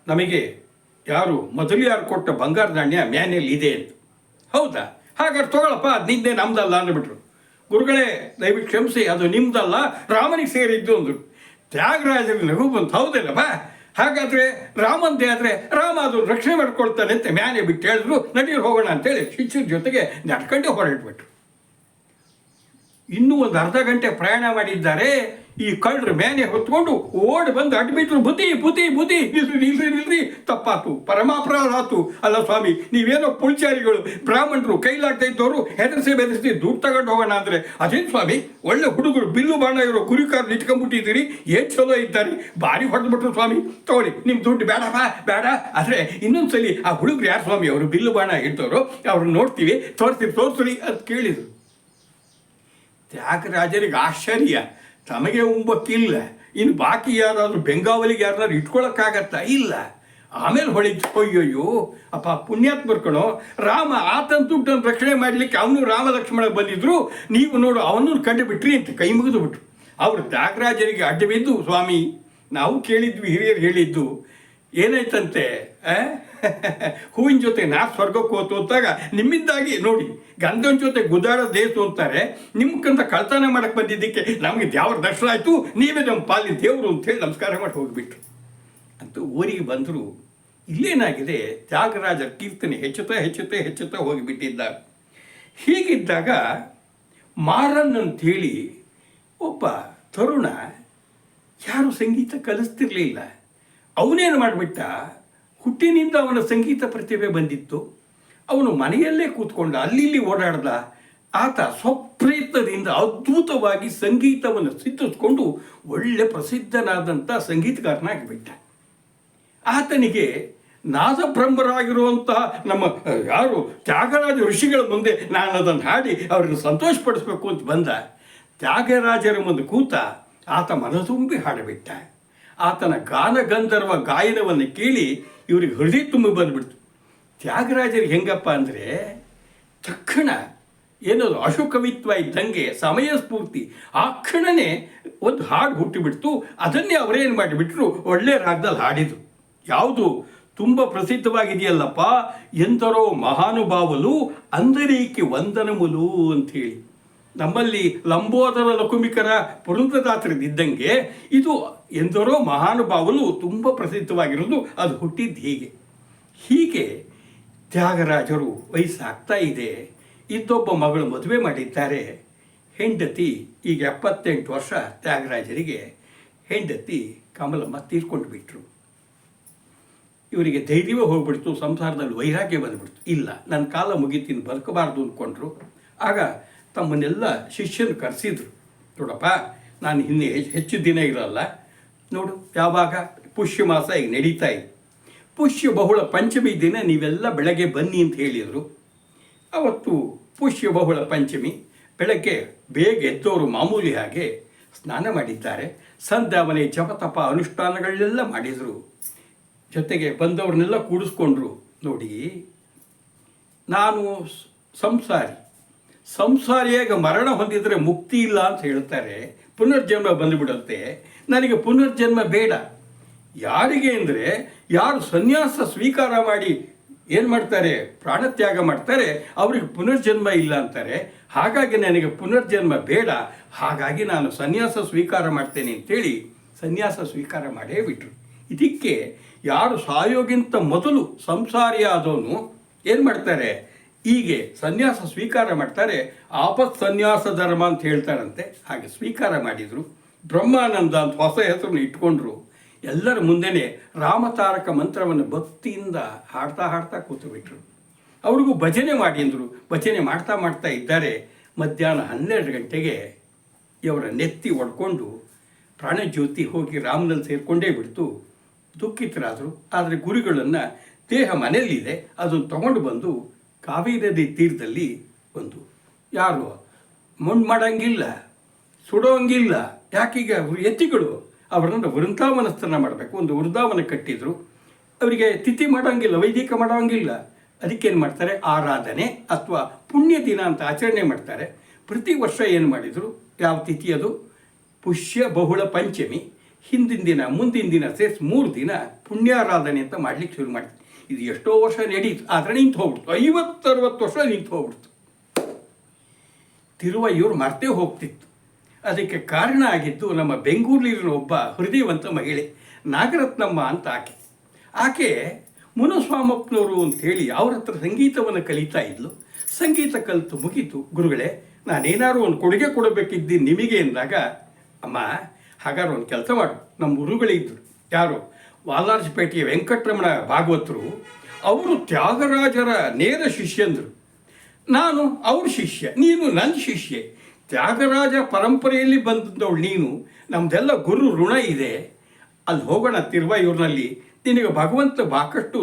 A: ನಮಗೆ ಯಾರು ಮೊದಲಿಯಾರು ಕೊಟ್ಟ ಬಂಗಾರ ನಾಣ್ಯ ಮ್ಯಾನೇಲಿ ಇದೆ ಅಂತ. ಹೌದಾ, ಹಾಗಾದ್ರೆ ತಗೊಳಪ್ಪ, ಅದು ನಿಂದೆ ನಮ್ದಲ್ಲ ಅಂದ್ಬಿಟ್ರು. ಗುರುಗಳೇ ದಯವಿಟ್ಟು ಕ್ಷಮಿಸಿ, ಅದು ನಿಮ್ದಲ್ಲ, ರಾಮನಿಗೆ ಸೇರಿದ್ದು ಅಂದರು. ತ್ಯಾಗರಾಜರಿಗೆ ನಗು ಬಂತು, ಹೌದಲ್ಲಪ್ಪ ಹಾಗಾದರೆ ರಾಮಂದೇ ಆದರೆ ರಾಮ ಅದು ರಕ್ಷಣೆ ಮಾಡ್ಕೊಳ್ತಾನೆ ಅಂತ ಮ್ಯಾನೆ ಬಿಟ್ಟು ಹೇಳಿದ್ರು. ನಡೀರು ಹೋಗೋಣ ಅಂತೇಳಿ ಶಿಷ್ಯರ ಜೊತೆಗೆ ನಡ್ಕೊಂಡೆ ಹೊರಟ್ಬಿಟ್ರು. ಇನ್ನೂ ಒಂದು ಅರ್ಧ ಗಂಟೆ ಪ್ರಯಾಣ ಮಾಡಿದ್ದಾರೆ. ಈ ಕಳ್ಳರು ಮೇನೆ ಹೊತ್ಕೊಂಡು ಓಡಿ ಬಂದು ಅಡ್ಬಿಟ್ರು, ಬುದ್ಧಿ ಬುದ್ಧಿ ಬುದ್ಧಿ, ನಿಲ್ರಿ ತಪ್ಪಾತು, ಪರಮಾಪರಾಧ ಆತು. ಅಲ್ಲ ಸ್ವಾಮಿ, ನೀವೇನೋ ಪುಳ್ಚಾರಿಗಳು, ಬ್ರಾಹ್ಮಣರು, ಕೈಲಾಗ್ತಾ ಇದ್ದವರು ಹೆದರಿಸಿ ಬೆದರಿಸಿ ದುಡ್ಡು ತಗೊಂಡು ಹೋಗೋಣ ಅಂದರೆ ಅದೇನು ಸ್ವಾಮಿ, ಒಳ್ಳೆ ಹುಡುಗರು, ಬಿಲ್ಲು ಬಾಣ ಇರೋ ಗುರಿಕಾರರು ಇಟ್ಕೊಂಡ್ಬಿಟ್ಟಿದ್ದೀರಿ, ಏನು ಚಲೋ ಇದ್ದಾರೆ, ಭಾರಿ ಹೊಡೆದ್ಬಿಟ್ರು ಸ್ವಾಮಿ, ತಗೊಳ್ಳಿ ನಿಮ್ಮ ದುಡ್ಡು ಬೇಡವಾ ಬೇಡ. ಆದರೆ ಇನ್ನೊಂದ್ಸಲಿ ಆ ಹುಡುಗರು ಯಾರು ಸ್ವಾಮಿ, ಅವರು ಬಿಲ್ಲು ಬಾಣ ಇರ್ತವರು, ಅವ್ರನ್ನ ನೋಡ್ತೀವಿ, ತೋರಿಸ್ರಿ ಅಂತ ಕೇಳಿದರು. ತ್ಯಾಗರಾಜರಿಗೆ ಆಶ್ಚರ್ಯ, ತಮಗೆ ಉಂಬಕ್ಕಿಲ್ಲ, ಇನ್ನು ಬಾಕಿ ಯಾರಾದರೂ ಬೆಂಗಾವಲಿಗೆ ಯಾರಾದ್ರೂ ಇಟ್ಕೊಳ್ಳೋಕ್ಕಾಗತ್ತಾ? ಇಲ್ಲ. ಆಮೇಲೆ ಹೊಳಿತು, ಅಯ್ಯೋಯ್ಯೋ ಅಪ್ಪ ಪುಣ್ಯಾತ್ಮರು ಕಣೋ, ರಾಮ ಆತನ ದುಡ್ಡನ್ನು ರಕ್ಷಣೆ ಮಾಡಲಿಕ್ಕೆ ಅವನು ರಾಮ ಲಕ್ಷ್ಮಣ ಬಂದಿದ್ರು, ನೀವು ನೋಡು ಅವನನ್ನು ಕಂಡು ಬಿಟ್ರಿ ಅಂತ ಕೈ ಮುಗಿದು ಬಿಟ್ರು. ಅವರು ತ್ಯಾಗರಾಜರಿಗೆ ಅಡ್ಡ ಬಿದ್ದು, ಸ್ವಾಮಿ ನಾವು ಕೇಳಿದ್ವಿ, ಹಿರಿಯರು ಹೇಳಿದ್ದು ಏನಾಯ್ತಂತೆ, ಹೂವಿನ ಜೊತೆ ನಾ ಸ್ವರ್ಗಕ್ಕೆ ಹೋತು ಅಂತಾಗ ನಿಮ್ಮಿಂದಾಗಿ ನೋಡಿ ಗಂಧನ ಜೊತೆ ಗುದ್ದಾಡ ದೇಶ ಅಂತಾರೆ, ನಿಮ್ಗಂತ ಕಳ್ತನ ಮಾಡಕ್ಕೆ ಬಂದಿದ್ದಕ್ಕೆ ನಮಗೆ ದೇವ್ರ ದರ್ಶನ ಆಯಿತು, ನೀವೇ ನಮ್ಮ ಪಾಲಿನ ದೇವರು ಅಂತೇಳಿ ನಮಸ್ಕಾರ ಮಾಡಿ ಹೋಗಿಬಿಟ್ರು ಅಂತೂ ಊರಿಗೆ ಬಂದರು. ಇಲ್ಲೇನಾಗಿದೆ, ತ್ಯಾಗರಾಜರ ಕೀರ್ತನೆ ಹೆಚ್ಚುತ್ತಾ ಹೋಗಿಬಿಟ್ಟಿದ್ದ. ಹೀಗಿದ್ದಾಗ ಮಾರನ್ ಅಂಥೇಳಿ ಒಬ್ಬ ತರುಣ, ಯಾರು ಸಂಗೀತ ಕಲಿಸ್ತಿರ್ಲಿಲ್ಲ, ಅವನೇನು ಮಾಡಿಬಿಟ್ಟ, ಹುಟ್ಟಿನಿಂದ ಅವನ ಸಂಗೀತ ಪ್ರತಿಭೆ ಬಂದಿತ್ತು, ಅವನು ಮನೆಯಲ್ಲೇ ಕೂತ್ಕೊಂಡ, ಅಲ್ಲಿ ಓಡಾಡ್ದ. ಆತ ಸ್ವಪ್ರಯತ್ನದಿಂದ ಅದ್ಭುತವಾಗಿ ಸಂಗೀತವನ್ನು ಸಿದ್ಧಿಸ್ಕೊಂಡು ಒಳ್ಳೆ ಪ್ರಸಿದ್ಧನಾದಂಥ ಸಂಗೀತಗಾರನಾಗಿಬಿಟ್ಟ. ಆತನಿಗೆ ನಾದಬ್ರಹ್ಮರಾಗಿರುವಂತಹ ನಮ್ಮ ಯಾರು ತ್ಯಾಗರಾಜ ಋಷಿಗಳ ಮುಂದೆ ನಾನು ಅದನ್ನು ಹಾಡಿ ಅವರನ್ನು ಸಂತೋಷಪಡಿಸ್ಬೇಕು ಅಂತ ಬಂದ. ತ್ಯಾಗರಾಜರ ಮುಂದೆ ಕೂತ ಆತ ಮನತುಂಬಿ ಹಾಡಿಬಿಟ್ಟ. ಆತನ ಗಾನಗಂಧರ್ವ ಗಾಯನವನ್ನು ಕೇಳಿ ಇವ್ರಿಗೆ ಹೃದಯ ತುಂಬಿ ಬಂದುಬಿಡ್ತು. ತ್ಯಾಗರಾಜರಿಗೆ ಹೆಂಗಪ್ಪ ಅಂದರೆ ತಕ್ಷಣ ಏನದು ಅಶುಕವಿತ್ವ ಇದ್ದಂಗೆ ಸಮಯ ಸ್ಫೂರ್ತಿ, ಆ ಕ್ಷಣನೇ ಒಂದು ಹಾಡು ಹುಟ್ಟಿಬಿಡ್ತು. ಅದನ್ನೇ ಅವರೇನು ಮಾಡಿಬಿಟ್ರು, ಒಳ್ಳೆ ರಾಗದಲ್ಲಿ ಹಾಡಿದರು. ಯಾವುದು ತುಂಬ ಪ್ರಸಿದ್ಧವಾಗಿದೆಯಲ್ಲಪ್ಪ, ಎಂದರೋ ಮಹಾನುಭಾವಲು ಅಂದರೀಕೆ ವಂದನಮುಲು ಅಂಥೇಳಿ. ನಮ್ಮಲ್ಲಿ ಲಂಬೋದರ ಲಕುಮಿಕರ ಪುರಂದರದಾಸರಿದ್ದಂಗೆ ಇದು ಎಂದರೋ ಮಹಾನುಭಾವಲು ತುಂಬ ಪ್ರಸಿದ್ಧವಾಗಿರೋದು. ಅದು ಹುಟ್ಟಿದ್ದು ಹೀಗೆ ತ್ಯಾಗರಾಜರು ವಯಸ್ಸಾಗ್ತಾ ಇದೆ, ಇದ್ದೊಬ್ಬ ಮಗಳು ಮದುವೆ ಮಾಡಿದ್ದಾರೆ. ಹೆಂಡತಿ ಈಗ 78 ವರ್ಷ ತ್ಯಾಗರಾಜರಿಗೆ. ಹೆಂಡತಿ ಕಮಲಮ್ಮ ತೀರ್ಕೊಂಡು ಬಿಟ್ಟರು. ಇವರಿಗೆ ಧೈರ್ಯವೇ ಹೋಗ್ಬಿಡ್ತು, ಸಂಸಾರದಲ್ಲಿ ವೈರಾಗ್ಯ ಬಂದುಬಿಡ್ತು. ಇಲ್ಲ, ನನ್ನ ಕಾಲ ಮುಗಿತೀನಿ, ಬದುಕಬಾರ್ದು ಅಂದ್ಕೊಂಡ್ರು. ಆಗ ತಮ್ಮನ್ನೆಲ್ಲ ಶಿಷ್ಯರು ಕರೆಸಿದ್ರು. ನೋಡಪ್ಪ, ನಾನು ಇನ್ನೇ ಹೆಚ್ಚು ದಿನ ಇರಲ್ಲ, ನೋಡು ಯಾವಾಗ ಪುಷ್ಯ ಮಾಸ ಈಗ ನಡೀತಾ ಇದೆ, ಪುಷ್ಯ ಬಹುಳ ಪಂಚಮಿ ದಿನ ನೀವೆಲ್ಲ ಬೆಳಗ್ಗೆ ಬನ್ನಿ ಅಂತ ಹೇಳಿದರು. ಅವತ್ತು ಪುಷ್ಯ ಬಹುಳ ಪಂಚಮಿ ಬೆಳಗ್ಗೆ ಬೇಗ ಎದ್ದವರು ಮಾಮೂಲಿ ಹಾಗೆ ಸ್ನಾನ ಮಾಡಿದ್ದಾರೆ, ಸಂಧ್ಯಾವನೆ ಜಪತಪ ಅನುಷ್ಠಾನಗಳನ್ನೆಲ್ಲ ಮಾಡಿದರು. ಜೊತೆಗೆ ಬಂದವ್ರನ್ನೆಲ್ಲ ಕೂಡಿಸ್ಕೊಂಡ್ರು. ನೋಡಿ, ನಾನು ಸಂಸಾರಿಯಾಗ ಮರಣ ಹೊಂದಿದರೆ ಮುಕ್ತಿ ಇಲ್ಲ ಅಂತ ಹೇಳ್ತಾರೆ, ಪುನರ್ಜನ್ಮ ಬಂದುಬಿಡುತ್ತೆ. ನನಗೆ ಪುನರ್ಜನ್ಮ ಬೇಡ. ಯಾರಿಗೆ ಅಂದರೆ ಯಾರು ಸನ್ಯಾಸ ಸ್ವೀಕಾರ ಮಾಡಿ ಏನು ಮಾಡ್ತಾರೆ, ಪ್ರಾಣತ್ಯಾಗ ಮಾಡ್ತಾರೆ, ಅವ್ರಿಗೆ ಪುನರ್ಜನ್ಮ ಇಲ್ಲ ಅಂತಾರೆ. ಹಾಗಾಗಿ ನನಗೆ ಪುನರ್ಜನ್ಮ ಬೇಡ, ಹಾಗಾಗಿ ನಾನು ಸನ್ಯಾಸ ಸ್ವೀಕಾರ ಮಾಡ್ತೇನೆ ಅಂತೇಳಿ ಸನ್ಯಾಸ ಸ್ವೀಕಾರ ಮಾಡೇ ಬಿಟ್ರು. ಇದಕ್ಕೆ ಯಾರು ಸಾಯೋಗಿಂತ ಮೊದಲು ಸಂಸಾರಿಯಾದವನು ಏನು ಮಾಡ್ತಾರೆ, ಹೀಗೆ ಸನ್ಯಾಸ ಸ್ವೀಕಾರ ಮಾಡ್ತಾರೆ. ಆಪತ್ ಸನ್ಯಾಸ ಧರ್ಮ ಅಂತ ಹೇಳ್ತಾರಂತೆ. ಹಾಗೆ ಸ್ವೀಕಾರ ಮಾಡಿದರು. ಬ್ರಹ್ಮಾನಂದ ಅಂತ ಹೊಸ ಹೆಸರನ್ನು ಇಟ್ಕೊಂಡ್ರು. ಎಲ್ಲರ ಮುಂದೆನೇ ರಾಮತಾರಕ ಮಂತ್ರವನ್ನು ಭಕ್ತಿಯಿಂದ ಹಾಡ್ತಾ ಹಾಡ್ತಾ ಕೂತುಬಿಟ್ರು. ಅವ್ರಿಗೂ ಭಜನೆ ಮಾಡಿ ಅಂದರು. ಭಜನೆ ಮಾಡ್ತಾ ಮಾಡ್ತಾ ಇದ್ದಾರೆ. ಮಧ್ಯಾಹ್ನ 12 ಗಂಟೆಗೆ ಇವರ ನೆತ್ತಿ ಒಡ್ಕೊಂಡು ಪ್ರಾಣಜ್ಯೋತಿ ಹೋಗಿ ರಾಮನಲ್ಲಿ ಸೇರಿಕೊಂಡೇ ಬಿಡ್ತು. ದುಃಖಿತರಾದರು. ಆದರೆ ಗುರುಗಳನ್ನು ದೇಹ ಮನೆಯಲ್ಲಿದೆ, ಅದನ್ನು ತಗೊಂಡು ಬಂದು ಕಾವೇರಿ ನದಿ ತೀರದಲ್ಲಿ ಒಂದು ಯಾರು ಮಣ್ಣು ಮಾಡೋಂಗಿಲ್ಲ, ಸುಡೋಂಗಿಲ್ಲ. ಯಾಕೀಗ ಯತಿಗಳು ಅವರನ್ನು ವೃಂದಾವನಸ್ಥನ ಮಾಡಬೇಕು. ಒಂದು ವೃಂದಾವನ ಕಟ್ಟಿದರು. ಅವರಿಗೆ ತಿಥಿ ಮಾಡೋಂಗಿಲ್ಲ, ವೈದಿಕ ಮಾಡೋಂಗಿಲ್ಲ. ಅದಕ್ಕೇನು ಮಾಡ್ತಾರೆ, ಆರಾಧನೆ ಅಥವಾ ಪುಣ್ಯ ದಿನ ಅಂತ ಆಚರಣೆ ಮಾಡ್ತಾರೆ. ಪ್ರತಿ ವರ್ಷ ಏನು ಮಾಡಿದರು, ಯಾವ ತಿಥಿ ಅದು, ಪುಷ್ಯ ಬಹುಳ ಪಂಚಮಿ, ಹಿಂದಿನ ದಿನ ಮುಂದಿನ ದಿನ ಸೇರಿಸಿ 3 ದಿನ ಪುಣ್ಯಾರಾಧನೆ ಅಂತ ಮಾಡ್ಲಿಕ್ಕೆ ಶುರು ಮಾಡ್ತಾರೆ. ಇದು ಎಷ್ಟೋ ವರ್ಷ ನಡೀತು, ಆದರೆ ನಿಂತು ಹೋಗ್ಬಿಡ್ತು. 50-60 ವರ್ಷ ನಿಂತು ಹೋಗ್ಬಿಡ್ತು. ತಿರುವಯ್ಯೂರು ಮರ್ತೇ ಹೋಗ್ತಿತ್ತು. ಅದಕ್ಕೆ ಕಾರಣ ಆಗಿದ್ದು ನಮ್ಮ ಬೆಂಗಳೂರಿನ ಒಬ್ಬ ಹೃದಯವಂತ ಮಹಿಳೆ ನಾಗರತ್ನಮ್ಮ ಅಂತ. ಆಕೆ ಮುನಸ್ವಾಮಪ್ಪನವರು ಅಂಥೇಳಿ ಅವ್ರ ಹತ್ರ ಸಂಗೀತವನ್ನು ಕಲಿತಾ ಇದ್ಲು. ಸಂಗೀತ ಕಲಿತು ಮುಗೀತು. ಗುರುಗಳೇ, ನಾನೇನಾದ್ರು ಒಂದು ಕೊಡುಗೆ ಕೊಡಬೇಕಿದ್ದೀನಿ ನಿಮಗೆ ಎಂದಾಗ, ಅಮ್ಮ ಹಾಗಾದ್ರೆ ಒಂದು ಕೆಲಸ ಮಾಡು, ನಮ್ಮ ಗುರುಗಳೇ ಇದ್ದರು. ಯಾರು, ವಾಲಾರ್ಜಪೇಟೆಯ ವೆಂಕಟರಮಣ ಭಾಗವತರು. ಅವರು ತ್ಯಾಗರಾಜರ ನೇರ ಶಿಷ್ಯಂದರು. ನಾನು ಅವ್ರ ಶಿಷ್ಯ, ನೀನು ನನ್ನ ಶಿಷ್ಯೆ. ತ್ಯಾಗರಾಜ ಪರಂಪರೆಯಲ್ಲಿ ಬಂದವಳು ನೀನು. ನಮ್ಮದೆಲ್ಲ ಗುರು ಋಣ ಇದೆ. ಅಲ್ಲಿ ಹೋಗೋಣ ತಿರುವಾಯೂರಿನಲ್ಲಿ. ನಿನಗೆ ಭಗವಂತ ಸಾಕಷ್ಟು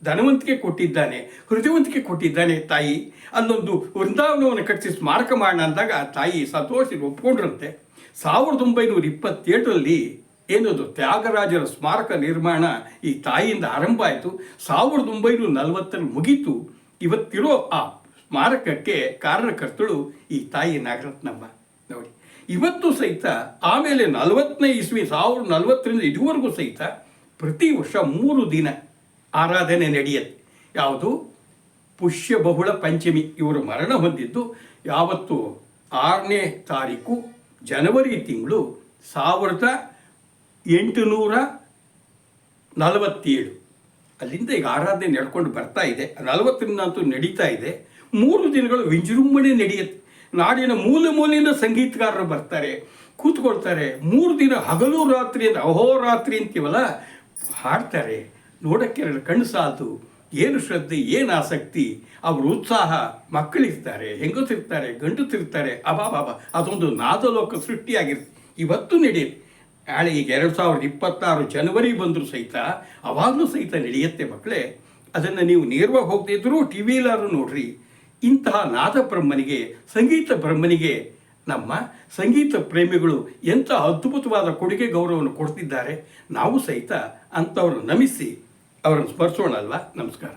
A: ಧನವಂತಿಕೆ ಕೊಟ್ಟಿದ್ದಾನೆ, ಹೃದಯವಂತಿಕೆ ಕೊಟ್ಟಿದ್ದಾನೆ ತಾಯಿ. ಅಲ್ಲೊಂದು ವೃಂದಾವನವನ್ನು ಕಟ್ಟಿಸಿ ಸ್ಮಾರಕ ಮಾಡೋಣ ಅಂದಾಗ ಆ ತಾಯಿ ಸಂತೋಷಿ ಒಪ್ಕೊಂಡ್ರಂತೆ. 1927ರಲ್ಲಿ ಏನದು ತ್ಯಾಗರಾಜರ ಸ್ಮಾರಕ ನಿರ್ಮಾಣ ಈ ತಾಯಿಯಿಂದ ಆರಂಭ ಆಯಿತು. 1940ರಲ್ಲಿ ಮುಗೀತು. ಇವತ್ತಿರೋ ಆ ಸ್ಮಾರಕಕ್ಕೆ ಕಾರಣಕರ್ತಳು ಈ ತಾಯಿ ನಾಗರತ್ನಮ್ಮ. ನೋಡಿ, ಇವತ್ತು ಸಹಿತ ಆಮೇಲೆ 40ನೇ ಇಸ್ವಿ 1940ರಿಂದ ಇದುವರೆಗೂ ಸಹಿತ ಪ್ರತಿ ವರ್ಷ 3 ದಿನ ಆರಾಧನೆ ನಡೆಯುತ್ತೆ. ಯಾವುದು, ಪುಷ್ಯ ಬಹುಳ ಪಂಚಮಿ. ಇವರು ಮರಣ ಹೊಂದಿದ್ದು ಯಾವತ್ತು, 6ನೇ ತಾರೀಕು ಜನವರಿ ತಿಂಗಳು 1847. ಅಲ್ಲಿಂದ ಈಗ ಆರಾಧನೆ ನಡ್ಕೊಂಡು ಬರ್ತಾ ಇದೆ. 40ರಿಂದ ಅಂತೂ ನಡೀತಾ ಇದೆ. 3 ದಿನಗಳು ವಿಜೃಂಭಣೆ ನಡೆಯುತ್ತೆ. ನಾಡಿನ ಮೂಲೆಯಿಂದ ಸಂಗೀತಗಾರರು ಬರ್ತಾರೆ, ಕೂತ್ಕೊಳ್ತಾರೆ. 3 ದಿನ ಹಗಲು ರಾತ್ರಿ ಅಂತ, ಅಹೋರಾತ್ರಿ ಅಂತೀವಲ್ಲ, ಹಾಡ್ತಾರೆ. ನೋಡೋಕ್ಕೆ ಕಣ್ಣು ಸಾಲದು. ಏನು ಶ್ರದ್ಧೆ, ಏನು ಆಸಕ್ತಿ, ಅವ್ರ ಉತ್ಸಾಹ. ಮಕ್ಕಳಿರ್ತಾರೆ, ಹೆಂಗಸಿರ್ತಾರೆ, ಗಂಡಸಿರ್ತಾರೆ. ಅಬಾಬಾಬಾ, ಅದೊಂದು ನಾದಲೋಕ ಸೃಷ್ಟಿಯಾಗಿರುತ್ತೆ. ಇವತ್ತು ನಡೆಯುತ್ತೆ. ನಾಳೆ ಈಗ 2026 ಜನವರಿ ಬಂದರೂ ಸಹಿತ ಅವಾಗಲೂ ಸಹಿತ ನಡೆಯುತ್ತೆ ಮಕ್ಕಳೇ. ಅದನ್ನು ನೀವು ನೇರವಾಗಿ ಹೋಗದಿದ್ದರೂ ಟಿ ವಿಲಾರು ನೋಡ್ರಿ. ಇಂತಹ ನಾದ ಬ್ರಹ್ಮನಿಗೆ, ಸಂಗೀತ ಬ್ರಹ್ಮನಿಗೆ ನಮ್ಮ ಸಂಗೀತ ಪ್ರೇಮಿಗಳು ಎಂಥ ಅದ್ಭುತವಾದ ಕೊಡುಗೆ ಗೌರವವನ್ನು ಕೊಡ್ತಿದ್ದಾರೆ. ನಾವು ಸಹಿತ ಅಂಥವ್ರನ್ನ ನಮಿಸಿ ಅವರನ್ನು ಸ್ಮರಿಸೋಣ ಅಲ್ವಾ. ನಮಸ್ಕಾರ.